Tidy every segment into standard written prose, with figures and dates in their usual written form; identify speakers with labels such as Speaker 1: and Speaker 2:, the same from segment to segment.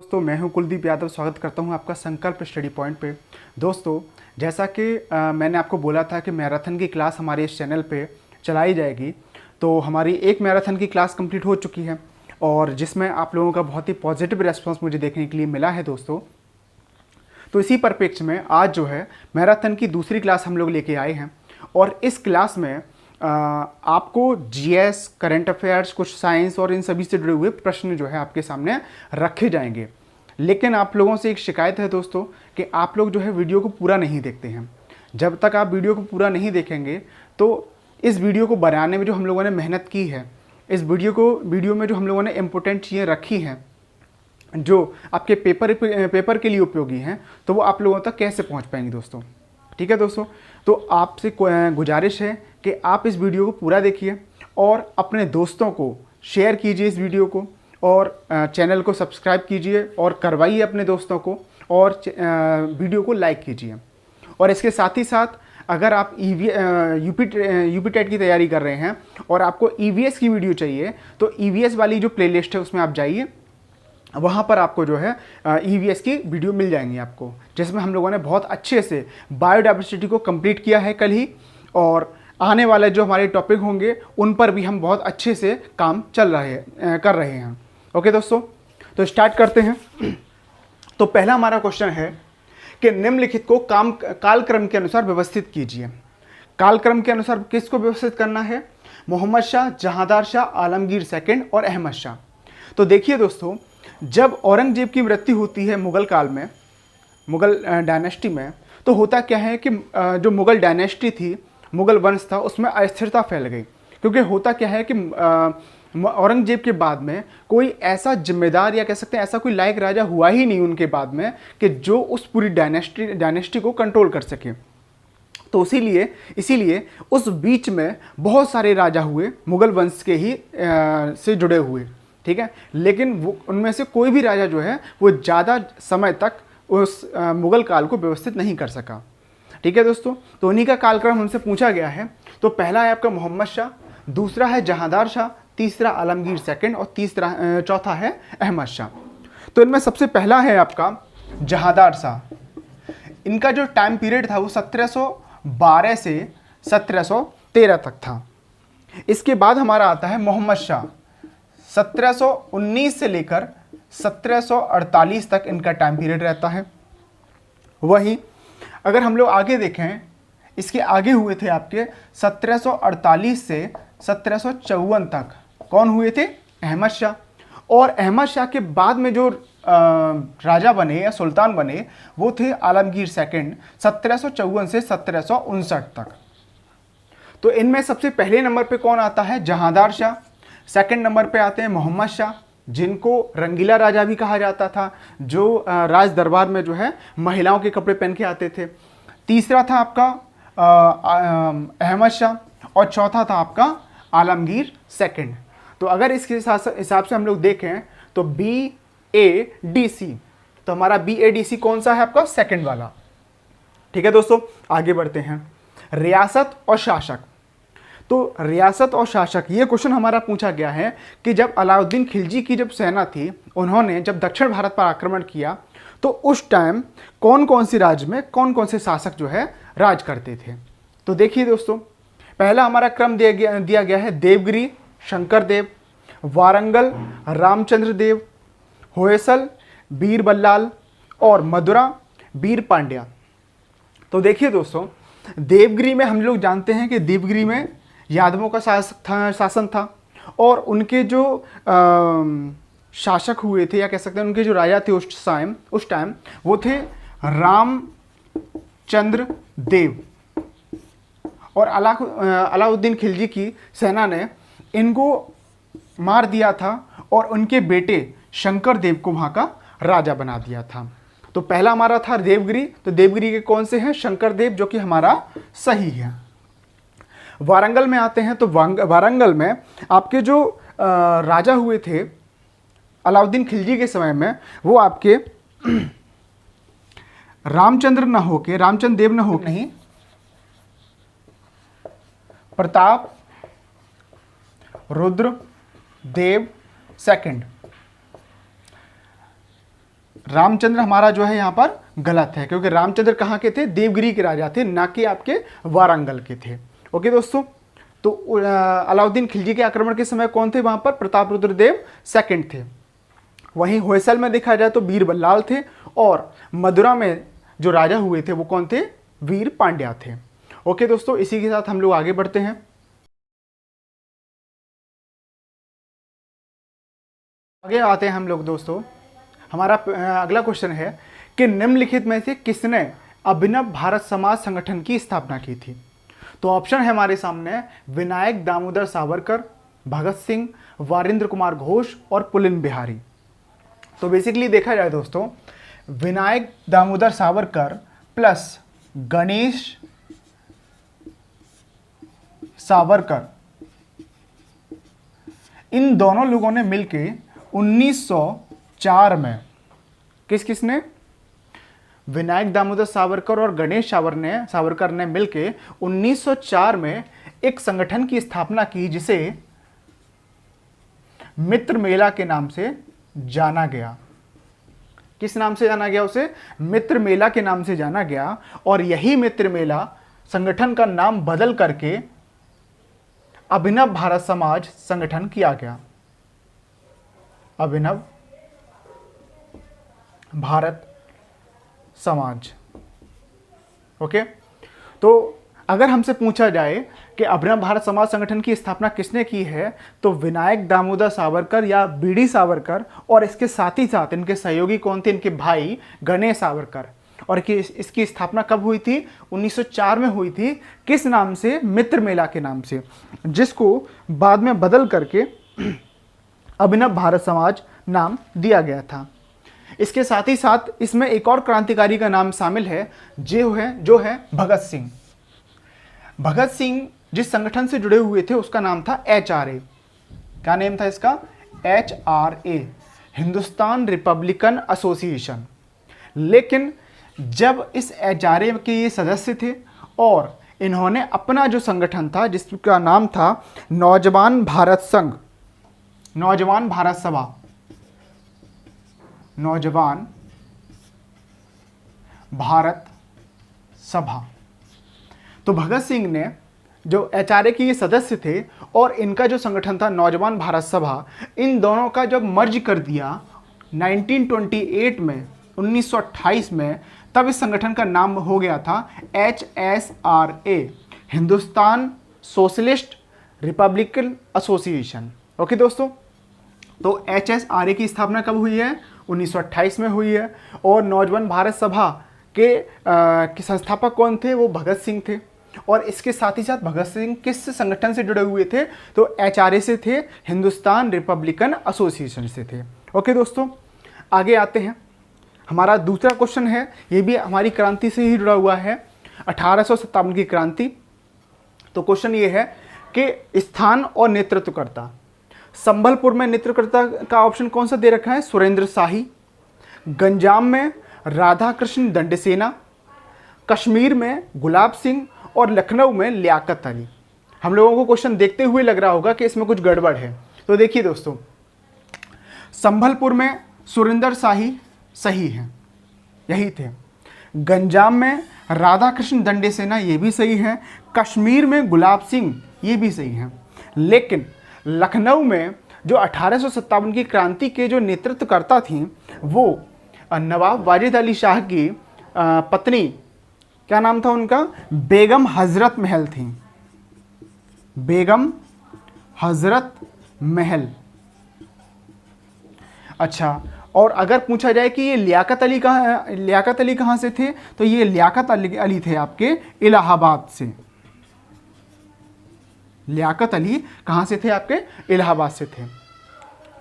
Speaker 1: दोस्तों मैं हूं कुलदीप यादव। स्वागत करता हूं आपका संकल्प स्टडी पॉइंट पे। दोस्तों जैसा कि मैंने आपको बोला था कि मैराथन की क्लास हमारे इस चैनल पे चलाई जाएगी, तो हमारी एक मैराथन की क्लास कंप्लीट हो चुकी है और जिसमें आप लोगों का बहुत ही पॉजिटिव रेस्पॉन्स मुझे देखने के लिए मिला है दोस्तों। तो इसी परिप्रेक्ष्य में आज जो है मैराथन की दूसरी क्लास हम लोग लेके आए हैं और इस क्लास में आपको जीएस, करंट अफेयर्स, कुछ साइंस और इन सभी से जुड़े हुए प्रश्न जो है आपके सामने रखे जाएंगे। लेकिन आप लोगों से एक शिकायत है दोस्तों कि आप लोग जो है वीडियो को पूरा नहीं देखते हैं। जब तक आप वीडियो को पूरा नहीं देखेंगे तो इस वीडियो को बनाने में जो हम लोगों ने मेहनत की है, इस वीडियो में जो हम लोगों ने इम्पोर्टेंट चीज़ें रखी हैं जो आपके पेपर के लिए उपयोगी हैं, तो वो आप लोगों तक कैसे पहुंच पाएंगे दोस्तों। ठीक है दोस्तों, तो आपसे गुजारिश है कि आप इस वीडियो को पूरा देखिए और अपने दोस्तों को शेयर कीजिए इस वीडियो को, और चैनल को सब्सक्राइब कीजिए और करवाइए अपने दोस्तों को, और वीडियो को लाइक कीजिए। और इसके साथ ही साथ अगर आप यूपी टेट की तैयारी कर रहे हैं और आपको ईवीएस की वीडियो चाहिए, तो ईवीएस वाली जो प्लेलिस्ट है उसमें आप जाइए, वहाँ पर आपको जो है ईवीएस की वीडियो मिल जाएंगी आपको, जिसमें हम लोगों ने बहुत अच्छे से बायोडाइवर्सिटी को कंप्लीट किया है कल ही, और आने वाले जो हमारे टॉपिक होंगे उन पर भी हम बहुत अच्छे से काम कर रहे हैं। ओके दोस्तों, तो स्टार्ट करते हैं। तो पहला हमारा क्वेश्चन है कि निम्नलिखित को कालक्रम के अनुसार व्यवस्थित कीजिए। कालक्रम के अनुसार किसको व्यवस्थित करना है? मोहम्मद शाह, जहांदार शाह, आलमगीर सेकंड और अहमद शाह। तो देखिए दोस्तों, जब औरंगजेब की मृत्यु होती है मुगल काल में, मुगल डायनेस्टी में, तो होता क्या है कि जो मुगल डायनेस्टी थी, मुगल वंश था, उसमें अस्थिरता फैल गई। क्योंकि होता क्या है कि औरंगजेब के बाद में कोई ऐसा जिम्मेदार या कह सकते हैं ऐसा कोई लायक राजा हुआ ही नहीं उनके बाद में कि जो उस पूरी डायनेस्टी को कंट्रोल कर सके। तो इसीलिए उस बीच में बहुत सारे राजा हुए मुगल वंश के ही से जुड़े हुए, ठीक है। लेकिन वो उनमें से कोई भी राजा जो है वो ज़्यादा समय तक उस मुगल काल को व्यवस्थित नहीं कर सका। ठीक है दोस्तों, तो उन्हीं का कालक्रम हमसे पूछा गया है। तो पहला है आपका मोहम्मद शाह, दूसरा है जहांदार शाह, तीसरा आलमगीर सेकंड और चौथा है अहमद शाह। तो इनमें सबसे पहला है आपका जहांदार शाह। इनका जो टाइम पीरियड था वो 1712 से 1713 तक था। इसके बाद हमारा आता है मोहम्मद शाह, 1719 से लेकर 1748 तक इनका टाइम पीरियड रहता है। वहीं अगर हम लोग आगे देखें, इसके आगे हुए थे आपके 1748 से 1754 तक कौन हुए थे? अहमद शाह। और अहमद शाह के बाद में जो राजा बने या सुल्तान बने वो थे आलमगीर सेकंड, 1754 से 1759 तक। तो इनमें सबसे पहले नंबर पे कौन आता है? जहांदार शाह। सेकंड नंबर पे आते हैं मोहम्मद शाह, जिनको रंगीला राजा भी कहा जाता था, जो राज दरबार में जो है महिलाओं के कपड़े पहन के आते थे। तीसरा था आपका अहमद शाह और चौथा था आपका आलमगीर सेकंड। तो अगर इसके हिसाब से हम लोग देखें तो BADC, तो हमारा BADC कौन सा है आपका? सेकंड वाला। ठीक है दोस्तों, आगे बढ़ते हैं। रियासत और शासक। तो रियासत और शासक, ये क्वेश्चन हमारा पूछा गया है कि जब अलाउद्दीन खिलजी की जब सेना थी, उन्होंने जब दक्षिण भारत पर आक्रमण किया, तो उस टाइम कौन कौन से राज्य में कौन कौन से शासक जो है राज करते थे। तो देखिए दोस्तों, पहला हमारा क्रम दिया गया है देवगिरी शंकर देव, वारंगल रामचंद्र देव, होयसल बीरबल्लाल और मदुरा बीर पांड्या। तो देखिए दोस्तों, देवगिरी में हम लोग जानते हैं कि देवगिरी में यादवों का शासन था और उनके जो शासक हुए थे या कह सकते हैं उनके जो राजा थे उस टाइम वो थे रामचंद्र देव। और अलाउद्दीन खिलजी की सेना ने इनको मार दिया था और उनके बेटे शंकर देव को वहाँ का राजा बना दिया था। तो पहला हमारा था देवगिरी। तो देवगिरी के कौन से हैं? शंकर देव, जो कि हमारा सही है। वारंगल में आते हैं। तो वारंगल में आपके जो राजा हुए थे अलाउद्दीन खिलजी के समय में, वो आपके रामचंद्र देव न होके नहीं, प्रताप रुद्र देव सेकंड। रामचंद्र हमारा जो है यहाँ पर गलत है, क्योंकि रामचंद्र कहाँ के थे? देवगिरी के राजा थे, ना कि आपके वारंगल के थे। ओके दोस्तों, तो अलाउद्दीन खिलजी के आक्रमण के समय कौन थे वहाँ पर? प्रतापरुद्र देव सेकंड थे। वहीं होयसल में देखा जाए तो वीर बल्लाल थे, और मदुरा में जो राजा हुए थे वो कौन थे? वीर पांड्या थे। ओके दोस्तों, इसी के साथ हम लोग आगे बढ़ते हैं। आगे आते हैं हम लोग दोस्तों। हमारा अगला क्वेश्चन है कि निम्नलिखित में से किसने अभिनव भारत समाज संगठन की स्थापना की थी? तो ऑप्शन है हमारे सामने विनायक दामोदर सावरकर, भगत सिंह, वारिंद्र कुमार घोष और पुलिन बिहारी। तो बेसिकली देखा जाए दोस्तों, विनायक दामोदर सावरकर प्लस गणेश सावरकर, इन दोनों लोगों ने मिलके 1904 में, किसने? विनायक दामोदर सावरकर और गणेश सावरकर ने मिलके 1904 में एक संगठन की स्थापना की, जिसे मित्र मेला के नाम से जाना गया। किस नाम से जाना गया उसे? मित्र मेला के नाम से जाना गया। और यही मित्र मेला संगठन का नाम बदल करके अभिनव भारत समाज संगठन किया गया। अभिनव भारत समाज। ओके, तो अगर हमसे पूछा जाए कि अभिनव भारत समाज संगठन की स्थापना किसने की है, तो विनायक दामोदर सावरकर या बीडी सावरकर, और इसके साथ ही साथ इनके सहयोगी कौन थे? इनके भाई गणेश सावरकर। और इसकी स्थापना कब हुई थी? 1904 में हुई थी। किस नाम से? मित्र मेला के नाम से, जिसको बाद में बदल करके अभिनव भारत समाज नाम दिया गया था। इसके साथ ही साथ इसमें एक और क्रांतिकारी का नाम शामिल है, जो है भगत सिंह। भगत सिंह जिस संगठन से जुड़े हुए थे उसका नाम था HRA। क्या नेम था इसका? HRA, Hindustan Republican association. लेकिन जब इस HRA के ये सदस्य थे और इन्होंने अपना जो संगठन था जिसका नाम था नौजवान भारत संघ, नौजवान भारत सभा, नौजवान भारत सभा, तो भगत सिंह ने जो HRA के ये सदस्य थे और इनका जो संगठन था नौजवान भारत सभा, इन दोनों का जब मर्ज कर दिया 1928 में, 1928 में, तब इस संगठन का नाम हो गया था HSRA, Hindustan socialist Republican association. Okay दोस्तों, तो HSRA की स्थापना कब हुई है? 1928 में हुई है। और नौजवान भारत सभा के संस्थापक कौन थे? वो भगत सिंह थे। और इसके साथ ही साथ भगत सिंह किस संगठन से जुड़े हुए थे? तो HRA से थे, हिंदुस्तान रिपब्लिकन एसोसिएशन से थे। ओके दोस्तों, आगे आते हैं। हमारा दूसरा क्वेश्चन है, ये भी हमारी क्रांति से ही जुड़ा हुआ है, 1857 की क्रांति। तो क्वेश्चन ये है कि स्थान और नेतृत्वकर्ता। संबलपुर में नेतृत्वकर्ता का ऑप्शन कौन सा दे रखा है? सुरेंद्र शाही। गंजाम में राधा कृष्ण दंडसेना, कश्मीर में गुलाब सिंह और लखनऊ में लियाकत अली। हम लोगों को क्वेश्चन देखते हुए लग रहा होगा कि इसमें कुछ गड़बड़ है। तो देखिए दोस्तों, संभलपुर में सुरेंद्र शाही सही है, यही थे। गंजाम में राधा कृष्ण दंडसेना, ये भी सही है। कश्मीर में गुलाब सिंह, ये भी सही है। लेकिन लखनऊ में जो 1857 की क्रांति के जो नेतृत्वकर्ता थी, वो नवाब वाजिद अली शाह की पत्नी, क्या नाम था उनका? बेगम हजरत महल थी। बेगम हजरत महल। अच्छा, और अगर पूछा जाए कि ये लियाकत अली कहाँ से थे, तो ये लियाकत अली थे आपके इलाहाबाद से। लियाकत अली कहाँ से थे? आपके इलाहाबाद से थे।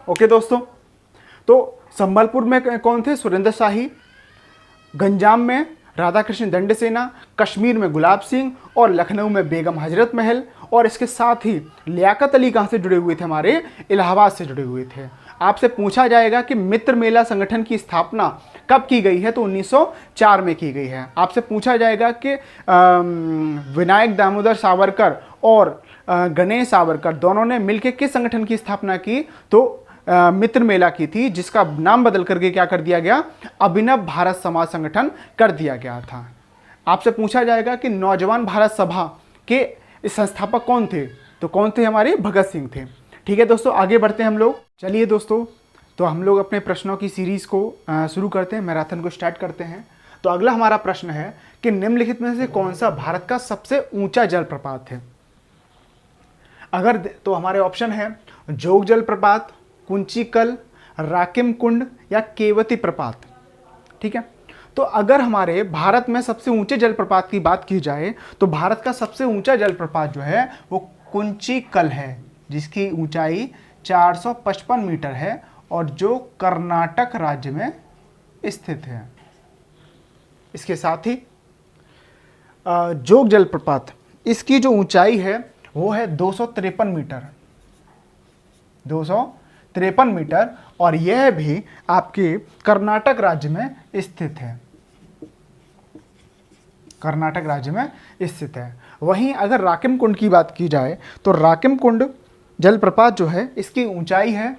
Speaker 1: ओके दोस्तों, तो संबलपुर में कौन थे? सुरेंद्र शाही। गंजाम में राधा कृष्ण दंडसेना, कश्मीर में गुलाब सिंह और लखनऊ में बेगम हजरत महल। और इसके साथ ही लियाकत अली कहाँ से जुड़े हुए थे? हमारे इलाहाबाद से जुड़े हुए थे। आपसे पूछा जाएगा कि मित्र मेला संगठन की स्थापना कब की गई है? तो 1904 में की गई है। आपसे पूछा जाएगा कि विनायक दामोदर सावरकर और गणेश सावरकर दोनों ने मिलकर किस संगठन की स्थापना की? तो मित्र मेला की थी, जिसका नाम बदल करके क्या कर दिया गया, अभिनव भारत समाज संगठन कर दिया गया था। आपसे पूछा जाएगा कि नौजवान भारत सभा के संस्थापक कौन थे, तो कौन थे, हमारे भगत सिंह थे। ठीक है दोस्तों, आगे बढ़ते हैं हम लोग। चलिए दोस्तों, तो हम लोग अपने प्रश्नों की सीरीज को शुरू करते हैं, मैराथन को स्टार्ट करते हैं। तो अगला हमारा प्रश्न है कि निम्नलिखित में से कौन सा भारत का सबसे ऊंचा जलप्रपात है। अगर तो हमारे ऑप्शन है जोग जलप्रपात, कुंचिकल, राकिम कुंड या केवती प्रपात। ठीक है, तो अगर हमारे भारत में सबसे ऊंचे जलप्रपात की बात की जाए तो भारत का सबसे ऊंचा जलप्रपात जो है वो कुंचिकल है, जिसकी ऊंचाई 455 मीटर है और जो कर्नाटक राज्य में स्थित है। इसके साथ ही जोग जलप्रपात, इसकी जो ऊंचाई है वो है 253 मीटर, 253 मीटर, और यह भी आपके कर्नाटक राज्य में स्थित है, कर्नाटक राज्य में स्थित है। वहीं अगर राकिम कुंड की बात की जाए तो राकिम कुंड जलप्रपात जो है इसकी ऊंचाई है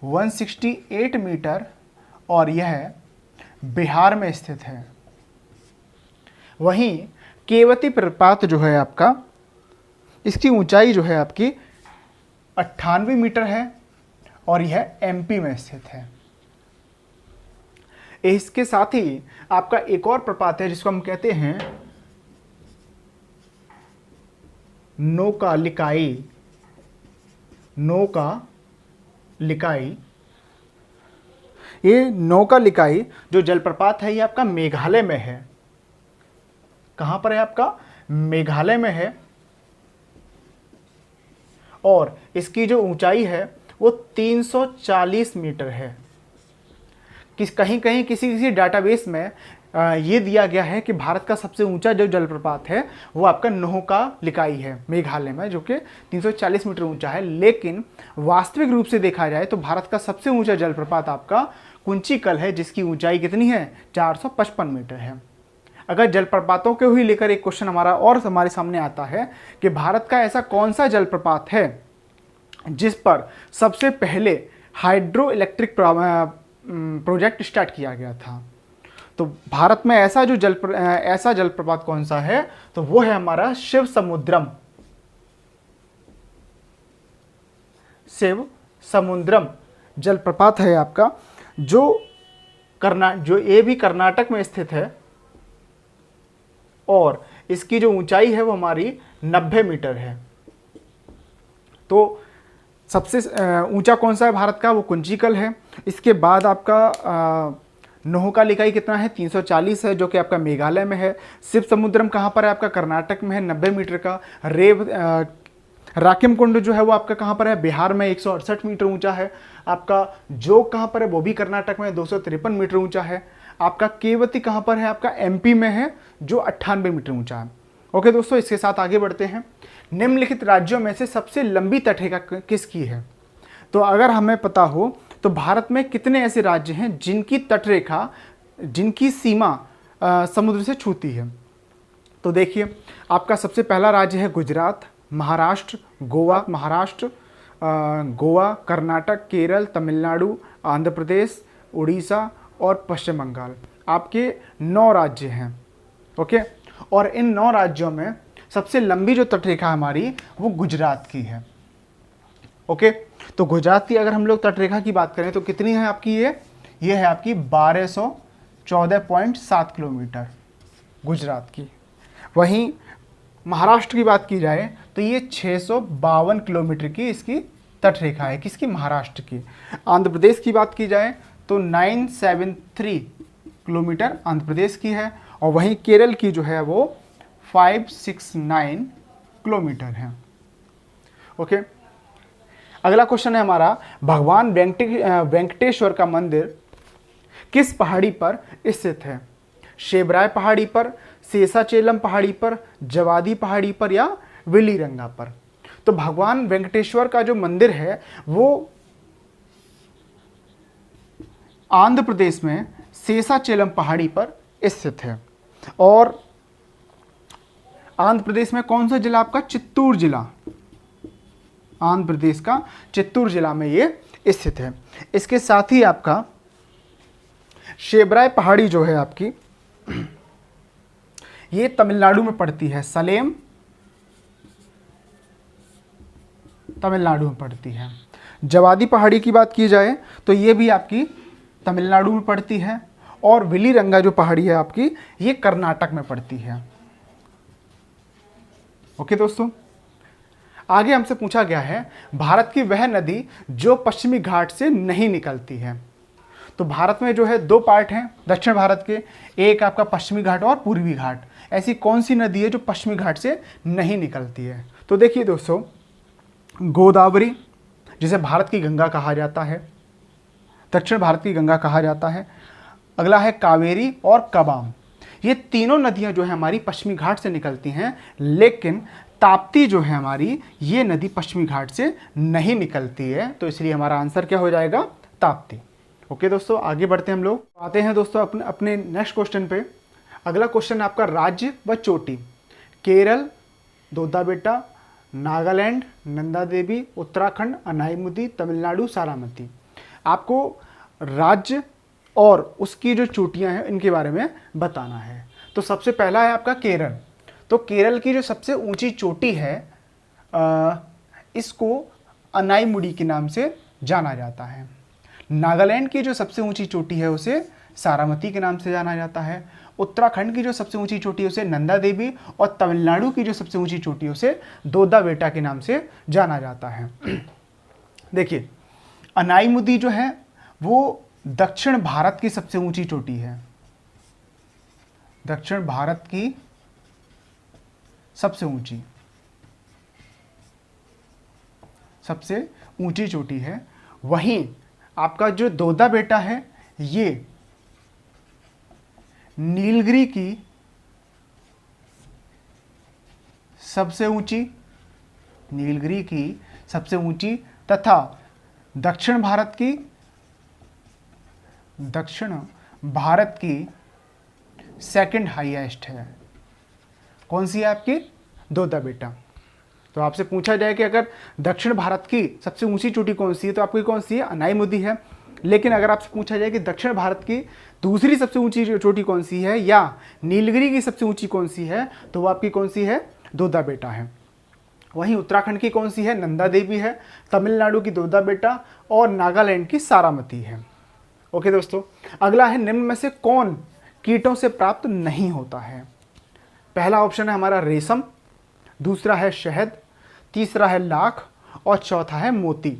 Speaker 1: 168 मीटर और यह बिहार में स्थित है। वहीं केवती प्रपात जो है आपका, इसकी ऊंचाई जो है आपकी 98 मीटर है और यह एमपी में स्थित है। इसके साथ ही आपका एक और प्रपात है जिसको हम कहते हैं नौका लिकाई, नौका लिकाई। ये नौका लिकाई जो जलप्रपात है ये आपका मेघालय में है। कहां पर है, आपका मेघालय में है, और इसकी जो ऊंचाई है वो 340 मीटर है। कहीं कहीं किसी डाटाबेस में ये दिया गया है कि भारत का सबसे ऊंचा जो जलप्रपात है वो आपका नौका लिकाई है मेघालय में, जो कि 340 मीटर ऊंचा है। लेकिन वास्तविक रूप से देखा जाए तो भारत का सबसे ऊंचा जलप्रपात आपका कुंचिकल है, जिसकी ऊंचाई कितनी है, 455 मीटर है। अगर जलप्रपातों को ही लेकर एक क्वेश्चन हमारे सामने आता है कि भारत का ऐसा कौन सा जलप्रपात है जिस पर सबसे पहले हाइड्रो इलेक्ट्रिक प्रोजेक्ट स्टार्ट किया गया था, तो भारत में ऐसा जलप्रपात कौन सा है, तो वो है हमारा शिव समुद्रम जलप्रपात है आपका, जो ये भी कर्नाटक में स्थित है और इसकी जो ऊंचाई है वो हमारी 90 मीटर है। तो सबसे ऊंचा कौन सा है भारत का, वो कुंचिकल है। इसके बाद आपका नौका लिकाई कितना है, 340 है, जो कि आपका मेघालय में है। शिव समुद्रम कहाँ पर है, आपका कर्नाटक में है, 90 मीटर का। राकिम कुंड जो है वो आपका कहाँ पर है, बिहार में, 168 मीटर ऊंचा है। आपका जोग कहाँ पर है, वो भी कर्नाटक में, 253 मीटर ऊंचा है। आपका केवती कहाँ पर है, आपका एमपी में है, जो 98 मीटर ऊंचा है। ओके दोस्तों, इसके साथ आगे बढ़ते हैं। निम्नलिखित राज्यों में से सबसे लंबी तटरेखा किसकी है। तो अगर हमें पता हो तो भारत में कितने ऐसे राज्य हैं जिनकी तटरेखा, जिनकी सीमा समुद्र से छूती है। तो देखिए, आपका सबसे पहला राज्य है गुजरात, महाराष्ट्र, गोवा, कर्नाटक, केरल, तमिलनाडु, आंध्र प्रदेश, उड़ीसा और पश्चिम बंगाल। आपके 9 राज्य हैं। ओके, और इन 9 राज्यों में सबसे लंबी जो तटरेखा हमारी वो गुजरात की है। ओके, तो गुजरात की अगर हम लोग तटरेखा की बात करें तो कितनी है आपकी, ये है आपकी 1214.7 किलोमीटर गुजरात की। वहीं महाराष्ट्र की बात की जाए तो ये 652 किलोमीटर की इसकी तटरेखा है, किसकी, महाराष्ट्र की। आंध्र प्रदेश की बात की जाए तो 973 किलोमीटर आंध्र प्रदेश की है, और वहीं केरल की जो है वो 569 किलोमीटर है। ओके, अगला क्वेश्चन है हमारा, भगवान वेंकटेश्वर का मंदिर किस पहाड़ी पर स्थित है। शेबराय पहाड़ी पर, शेषाचेलम पहाड़ी पर, जवादी पहाड़ी पर या विलीरंगा पर। तो भगवान वेंकटेश्वर का जो मंदिर है वो आंध्र प्रदेश में शेषाचेलम पहाड़ी पर स्थित है। और आंध्र प्रदेश में कौन सा जिला आपका, चित्तूर जिला, आंध्र प्रदेश का चित्तूर जिला में ये स्थित है। इसके साथ ही आपका शेबराय पहाड़ी जो है आपकी, ये तमिलनाडु में पड़ती है। सलेम तमिलनाडु में पड़ती है। जवादी पहाड़ी की बात की जाए तो ये भी आपकी तमिलनाडु में पड़ती है। और विलीरंगा जो पहाड़ी है आपकी, ये कर्नाटक में पड़ती है। ओके दोस्तों, आगे हमसे पूछा गया है भारत की वह नदी जो पश्चिमी घाट से नहीं निकलती है। तो भारत में जो है दो पार्ट हैं दक्षिण भारत के, एक आपका पश्चिमी घाट और पूर्वी घाट। ऐसी कौन सी नदी है जो पश्चिमी घाट से नहीं निकलती है? तो देखिए दोस्तों, गोदावरी, जिसे भारत की गंगा कहा जाता है, दक्षिण भारत की गंगा कहा जाता है। अगला है कावेरी और कबाम। ये तीनों नदियां जो है हमारी पश्चिमी घाट से निकलती हैं, लेकिन ताप्ती जो है हमारी, ये नदी पश्चिमी घाट से नहीं निकलती है। तो इसलिए हमारा आंसर क्या हो जाएगा? ताप्ती। ओके दोस्तों, आगे बढ़ते हैं हम लोग। आते हैं दोस्तों अपने नेक्स्ट क्वेश्चन पे। अगला क्वेश्चन है आपका राज्य व चोटी। केरल दोदा बेटा, नागालैंड नंदा देवी, उत्तराखंड अनाईमुदी, तमिलनाडु सारामती। आपको राज्य और उसकी जो चोटियां हैं इनके बारे में बताना है। तो सबसे पहला है आपका केरल। तो केरल की जो सबसे ऊंची चोटी है, इसको अनाईमुडी के नाम से जाना जाता है। नागालैंड की जो सबसे ऊंची चोटी है उसे सारामती के नाम से जाना जाता है। उत्तराखंड की जो सबसे ऊंची चोटी है उसे नंदा देवी, और तमिलनाडु की जो सबसे ऊंची चोटी है उसे दोदा बेटा के नाम से जाना जाता है। देखिए, अनाईमुदी जो है वो दक्षिण भारत की सबसे ऊंची चोटी है। दक्षिण भारत की सबसे ऊंची चोटी है। वहीं आपका जो दोदा बेटा है, ये नीलगिरी की सबसे ऊंची तथा दक्षिण भारत की सेकंड हाईएस्ट है। कौन सी है आपकी? दोदा बेटा। तो आपसे पूछा जाए कि अगर दक्षिण भारत की सबसे ऊंची चोटी कौन सी है, तो आपकी कौन सी है? अनाईमुदी है। लेकिन अगर आपसे पूछा जाए कि दक्षिण भारत की दूसरी सबसे ऊंची चोटी कौन सी है, या नीलगिरी की सबसे ऊंची कौन सी है, तो वो आपकी कौन सी है? दोदा बेटा है। वहीं उत्तराखंड की कौन सी है? नंदा देवी है। तमिलनाडु की दोदा बेटा, और नागालैंड की सारामती है। ओके दोस्तों, अगला है निम्न में से कौन कीटों से प्राप्त नहीं होता है? पहला ऑप्शन है हमारा रेशम, दूसरा है शहद, तीसरा है लाख, और चौथा है मोती।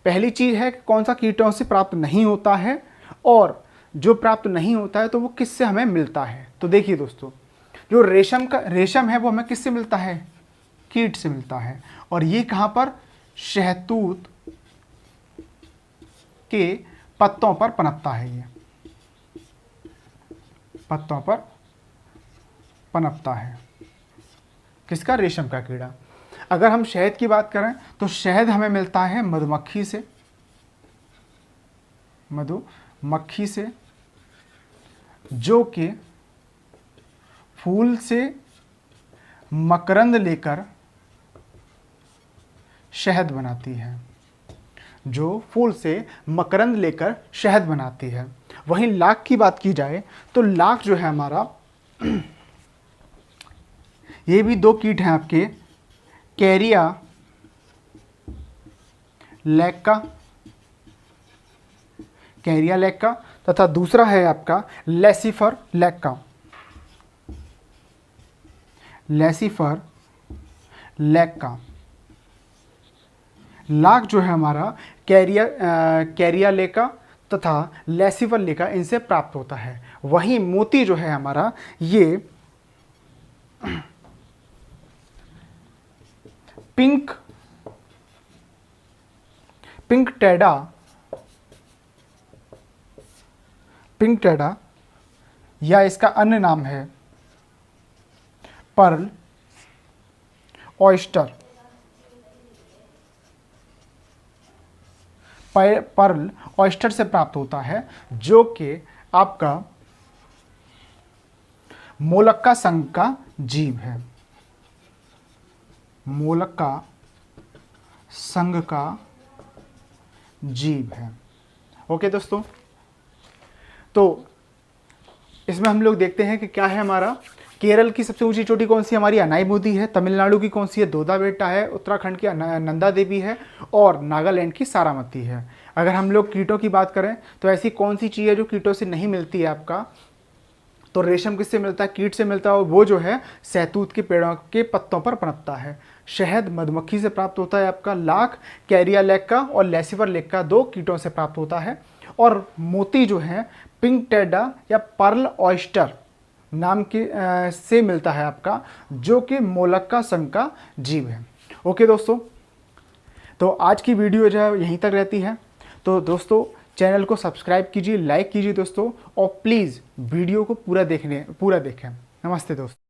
Speaker 1: पहली चीज है कि कौन सा कीटों से प्राप्त नहीं होता है, और जो प्राप्त नहीं होता है तो वो किससे हमें मिलता है? तो देखिए दोस्तों, जो रेशम है वो हमें किससे मिलता है? कीट से मिलता है। और ये कहाँ पर? शहतूत के पत्तों पर पनपता है। ये पत्तों पर पनपता है। किसका? रेशम का कीड़ा। अगर हम शहद की बात करें तो शहद हमें मिलता है मधुमक्खी से, जो कि फूल से मकरंद लेकर शहद बनाती है। वहीं लाख की बात की जाए तो लाख जो है हमारा, ये भी दो कीट हैं आपके, कैरिया लैक्का तथा दूसरा है आपका लेसिफर लैक्का। लाख जो है हमारा कैरिया लेका तथा लेसिफर लेका, इनसे प्राप्त होता है। वहीं मोती जो है हमारा, ये पिंक टेडा या इसका अन्य नाम है पर्ल ऑयस्टर। पर्ल ऑयस्टर से प्राप्त होता है, जो कि आपका मोलक्का संघ का जीव है। मोलक्का संघ का जीव है। ओके दोस्तों, तो इसमें हम लोग देखते हैं कि क्या है हमारा। केरल की सबसे ऊंची चोटी कौन सी हमारी अनाईमुदी है, तमिलनाडु की कौन सी है दोदा बेटा है, उत्तराखंड की नंदा देवी है और नागालैंड की सारामती है। अगर हम लोग कीटों की बात करें तो ऐसी कौन सी चीज़ है जो कीटों से नहीं मिलती है आपका, तो रेशम किससे मिलता है, कीट से मिलता है, वो जो है सहतूत के पेड़ों के पत्तों पर पनपता है। शहद मधुमक्खी से प्राप्त होता है आपका, लाख कैरिया लेक्का और लेसिवर लेक्का 2 कीटों से प्राप्त होता है। और मोती जो है पिंक टेडा या पर्ल ऑयस्टर नाम के से मिलता है आपका, जो कि मोलक्का संघ का जीव है। ओके दोस्तों, तो आज की वीडियो जो है यहीं तक रहती है। तो दोस्तों चैनल को सब्सक्राइब कीजिए, लाइक कीजिए दोस्तों, और प्लीज़ वीडियो को पूरा देखें। नमस्ते दोस्तों।